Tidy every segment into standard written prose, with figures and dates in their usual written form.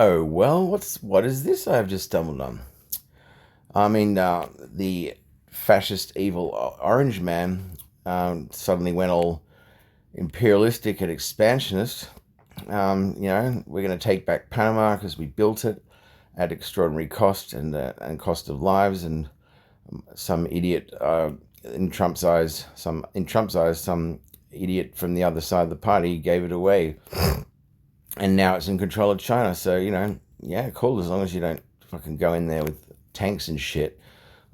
Oh, well, what is this I've just stumbled on? The fascist evil orange man suddenly went all imperialistic and expansionist. We're going to take back Panama because we built it at extraordinary cost and cost of lives. And some idiot some idiot from the other side of the party gave it away, and now it's in control of China. So yeah, cool. As long as you don't fucking go in there with tanks and shit,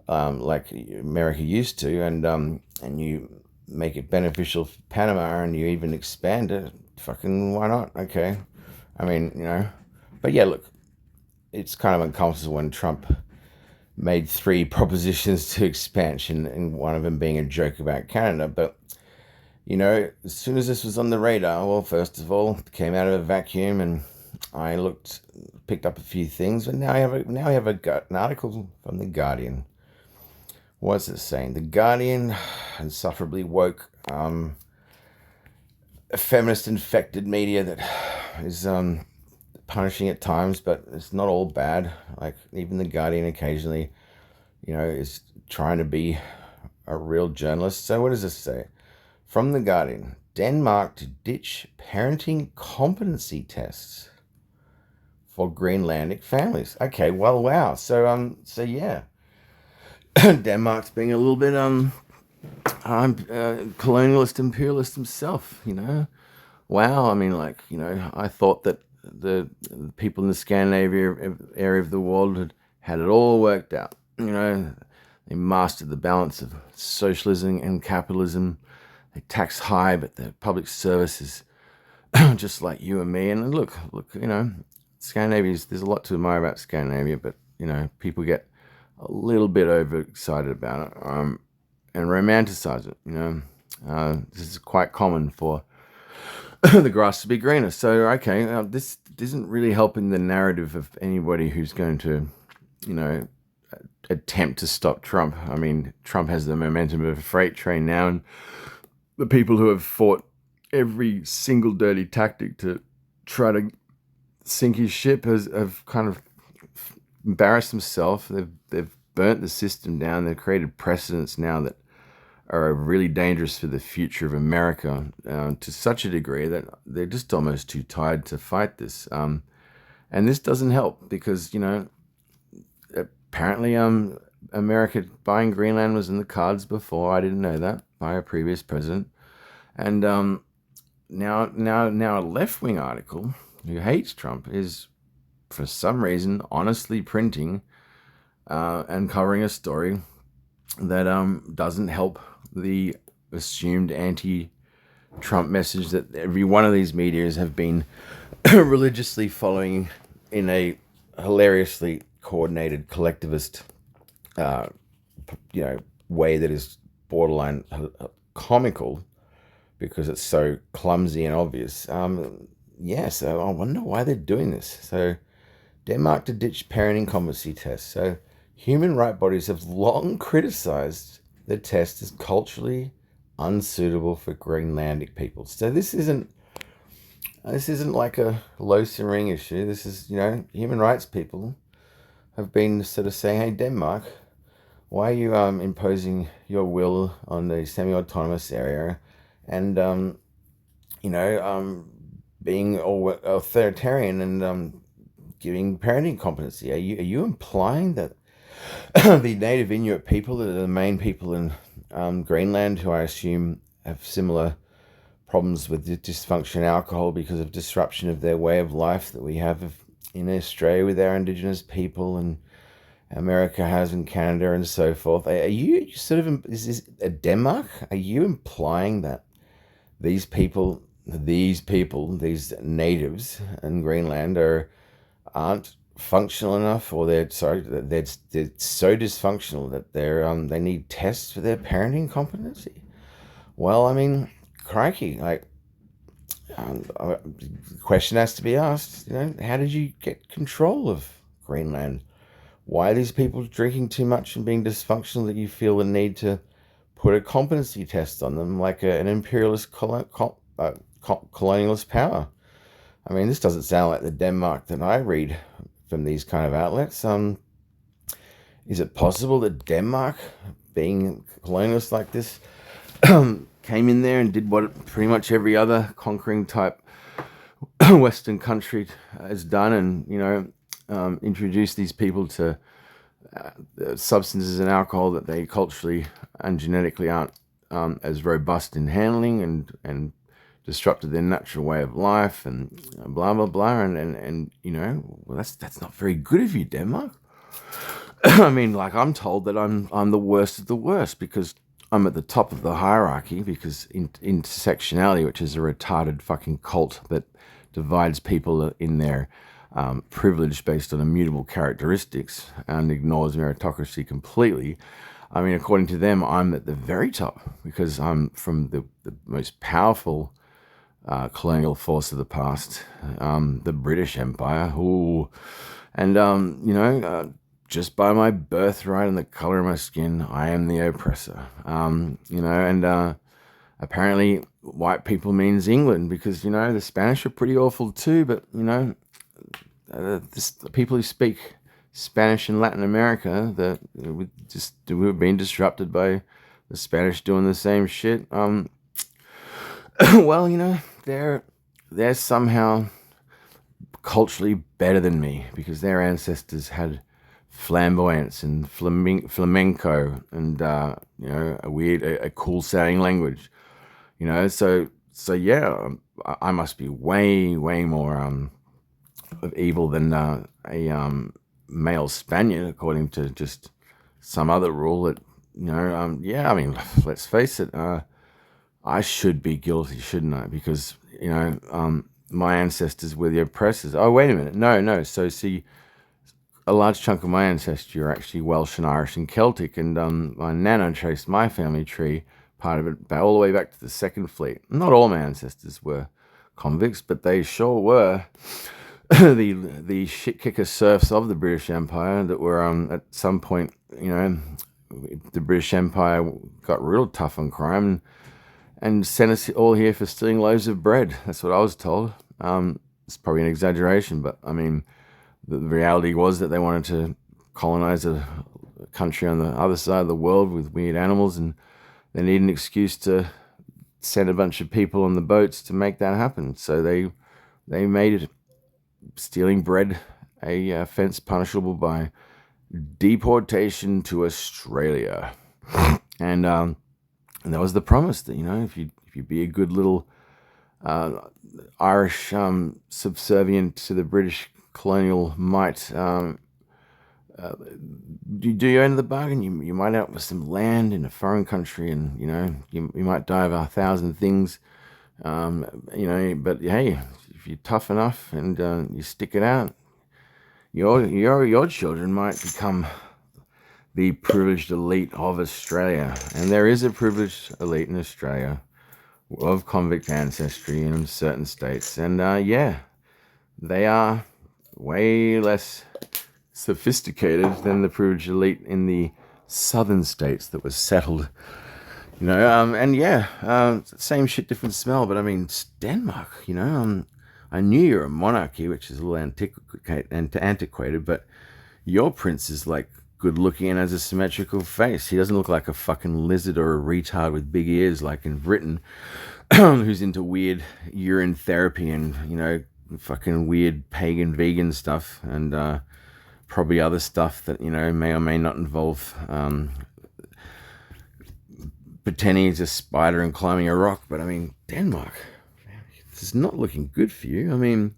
like America used to, and you make it beneficial for Panama, and you even expand it. Fucking why not? Okay, I mean, but yeah, look, it's kind of uncomfortable when Trump made three propositions to expansion, and one of them being a joke about Canada. But as soon as this was on the radar, well, first of all, it came out of a vacuum, and I picked up a few things, and now I have an article from the Guardian. What's it saying? The Guardian, insufferably woke, feminist infected media that is punishing at times, but it's not all bad. Like even the Guardian occasionally, is trying to be a real journalist. So what does this say? From the Guardian: Denmark to ditch parenting competency tests for Greenlandic families. Okay, well, wow. So yeah, Denmark's being a little bit colonialist imperialist himself. Wow. I mean, I thought that the people in the Scandinavia area of the world had it all worked out. They mastered the balance of socialism and capitalism. They tax high, but the public service is just like you and me. And look, Scandinavia's, there's a lot to admire about Scandinavia, but people get a little bit overexcited about it and romanticize it. This is quite common for the grass to be greener. So okay, this isn't really helping the narrative of anybody who's going to, attempt to stop Trump. I mean, Trump has the momentum of a freight train now, and the people who have fought every single dirty tactic to try to sink his ship have kind of embarrassed themselves. They've burnt the system down. They've created precedents now that are really dangerous for the future of America to such a degree that they're just almost too tired to fight this. And this doesn't help because, apparently America buying Greenland was in the cards before. I didn't know that, by a previous president. And now a left-wing article who hates Trump is, for some reason, honestly printing and covering a story that doesn't help the assumed anti-Trump message that every one of these medias have been religiously following in a hilariously coordinated collectivist way that is borderline comical because it's so clumsy and obvious. So I wonder why they're doing this. So Denmark to ditch parenting competency tests. So human rights bodies have long criticized the test as culturally unsuitable for Greenlandic people. So this isn't like a low simmering issue. This is, human rights people have been sort of saying, hey, Denmark, why are you imposing your will on the semi-autonomous area and, being authoritarian and giving parenting competency? Are you implying that the native Inuit people, that are the main people in Greenland, who I assume have similar problems with dysfunction alcohol because of disruption of their way of life that we have in Australia with our Indigenous people and America has in Canada and so forth? Are you sort of, is this a Denmark? Are you implying that these natives in Greenland aren't functional enough, or they're so dysfunctional that they need tests for their parenting competency? Well, I mean, crikey, the question has to be asked. How did you get control of Greenland? Why are these people drinking too much and being dysfunctional that you feel the need to put a competency test on them like an imperialist colonialist power? I mean, this doesn't sound like the Denmark that I read from these kind of outlets. Is it possible that Denmark, being colonialist like this, came in there and did what pretty much every other conquering type Western country has done, and introduced these people to substances and alcohol that they culturally and genetically aren't as robust in handling, and disrupted their natural way of life, and blah blah blah, and well, that's not very good of you, Denmark. I mean, like, I'm told that I'm the worst of the worst because I'm at the top of the hierarchy, because intersectionality, which is a retarded fucking cult that divides people in their privilege based on immutable characteristics and ignores meritocracy completely. I mean, according to them, I'm at the very top because I'm from the most powerful colonial force of the past, the British Empire. Ooh. And, just by my birthright and the color of my skin, I am the oppressor. Apparently white people means England, because, the Spanish are pretty awful too, but, the people who speak Spanish in Latin America, that we've been disrupted by the Spanish doing the same shit. Well, they're somehow culturally better than me because their ancestors had flamboyance and flamenco and a cool sounding language, so yeah, I must be way more of evil than a male Spaniard, according to just some other rule that yeah, I mean, let's face it, I should be guilty, shouldn't I? Because my ancestors were the oppressors. Oh, wait a minute, no. So see, a large chunk of my ancestry are actually Welsh and Irish and Celtic, and my nana traced my family tree, part of it, all the way back to the Second Fleet. Not all my ancestors were convicts, but they sure were the shit kicker serfs of the British Empire that were at some point, the British Empire got real tough on crime and sent us all here for stealing loaves of bread. That's what I was told. It's probably an exaggeration, but I mean, the reality was that they wanted to colonize a country on the other side of the world with weird animals, and they needed an excuse to send a bunch of people on the boats to make that happen. So they made stealing bread a offense punishable by deportation to Australia. And that was the promise that, if you be a good little Irish subservient to the British colonial might, you do your end of the bargain, you might out with some land in a foreign country, and you might die of 1,000 things, but hey, if you're tough enough and you stick it out, your children might become the privileged elite of Australia. And there is a privileged elite in Australia of convict ancestry in certain states, and yeah, they are way less sophisticated than the privileged elite in the southern states that was settled, and yeah, same shit, different smell. But I mean, it's Denmark, I knew you're a monarchy, which is a little antiquated, but your prince is like good looking and has a symmetrical face. He doesn't look like a fucking lizard or a retard with big ears like in Britain, who's into weird urine therapy and, fucking weird pagan vegan stuff, and probably other stuff that, may or may not involve pretending he's a spider and climbing a rock. But I mean, Denmark, this is not looking good for you. I mean,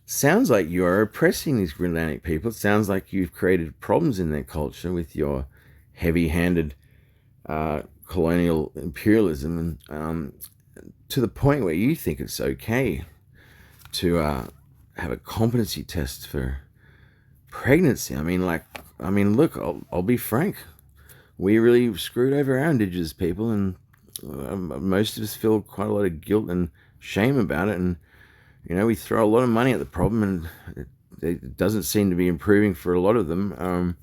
sounds like you're oppressing these Greenlandic people. It sounds like you've created problems in their culture with your heavy-handed colonial imperialism, and to the point where you think it's okay to have a competency test for pregnancy. I mean, look, I'll be frank. We really screwed over our indigenous people, and most of us feel quite a lot of guilt and shame about it, and we throw a lot of money at the problem, and it doesn't seem to be improving for a lot of them,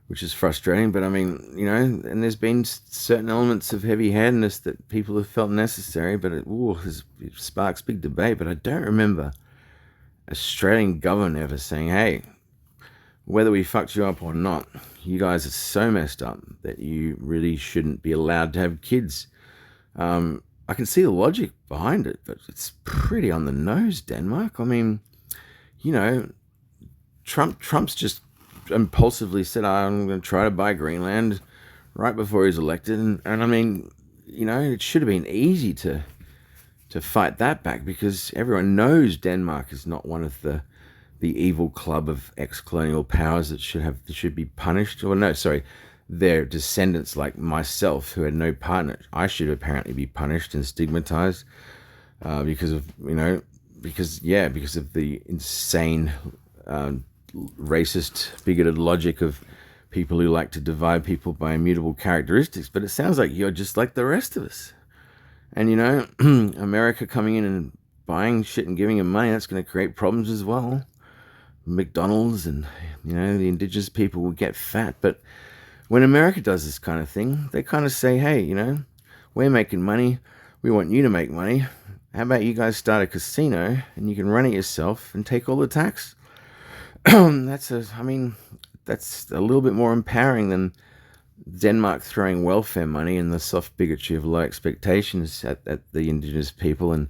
which is frustrating. But I mean, and there's been certain elements of heavy-handedness that people have felt necessary, but it sparks big debate. But I don't remember Australian government ever saying, hey, whether we fucked you up or not, you guys are so messed up that you really shouldn't be allowed to have kids. I can see the logic behind it, but it's pretty on the nose, Denmark. I mean, you know, Trump's just impulsively said, I'm going to try to buy Greenland right before he was elected. And I mean, it should have been easy to fight that back, because everyone knows Denmark is not one of the evil club of ex-colonial powers that should be punished. Or no, sorry, they're descendants like myself who had no part in it. I should apparently be punished and stigmatized because of the insane racist, bigoted logic of people who like to divide people by immutable characteristics. But it sounds like you're just like the rest of us. And, America coming in and buying shit and giving them money, that's going to create problems as well. McDonald's and, the indigenous people will get fat. But when America does this kind of thing, they kind of say, hey, we're making money. We want you to make money. How about you guys start a casino and you can run it yourself and take all the tax? That's a little bit more empowering than Denmark throwing welfare money and the soft bigotry of low expectations at the indigenous people and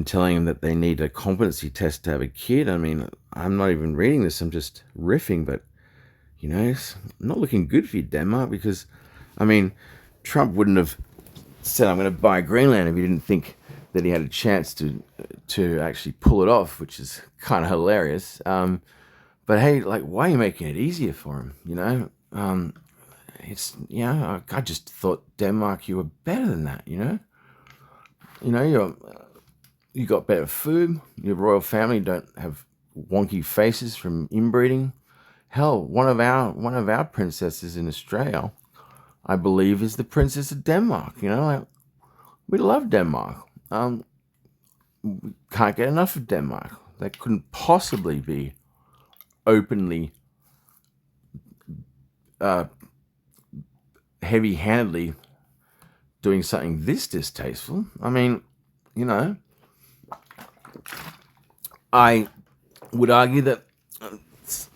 telling them that they need a competency test to have a kid. I mean, I'm not even reading this, I'm just riffing, but, it's not looking good for you, Denmark, because, Trump wouldn't have said, I'm going to buy Greenland if he didn't think that he had a chance to actually pull it off, which is kind of hilarious. But hey, why are you making it easier for him, I just thought, Denmark, you were better than that, you got better food. Your royal family don't have wonky faces from inbreeding. Hell, one of our princesses in Australia, I believe, is the Princess of Denmark. We love Denmark. We can't get enough of Denmark. They couldn't possibly be openly heavy-handedly doing something this distasteful. I mean, I would argue that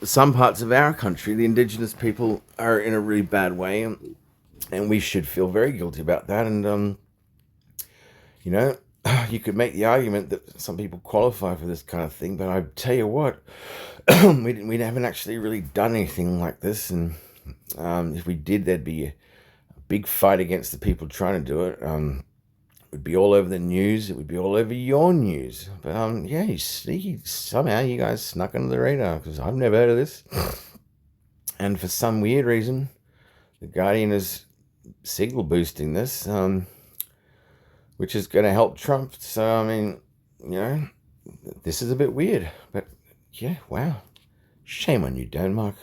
some parts of our country, the indigenous people, are in a really bad way, and we should feel very guilty about that. And you could make the argument that some people qualify for this kind of thing, but I tell you what, we haven't actually really done anything like this, and if we did, there'd be a big fight against the people trying to do it. It would be all over the news. It would be all over your news. But you sneaky, somehow you guys snuck under the radar, because I've never heard of this. And for some weird reason, the Guardian is signal boosting this, which is going to help Trump. So this is a bit weird. But yeah, wow, shame on you, Denmark.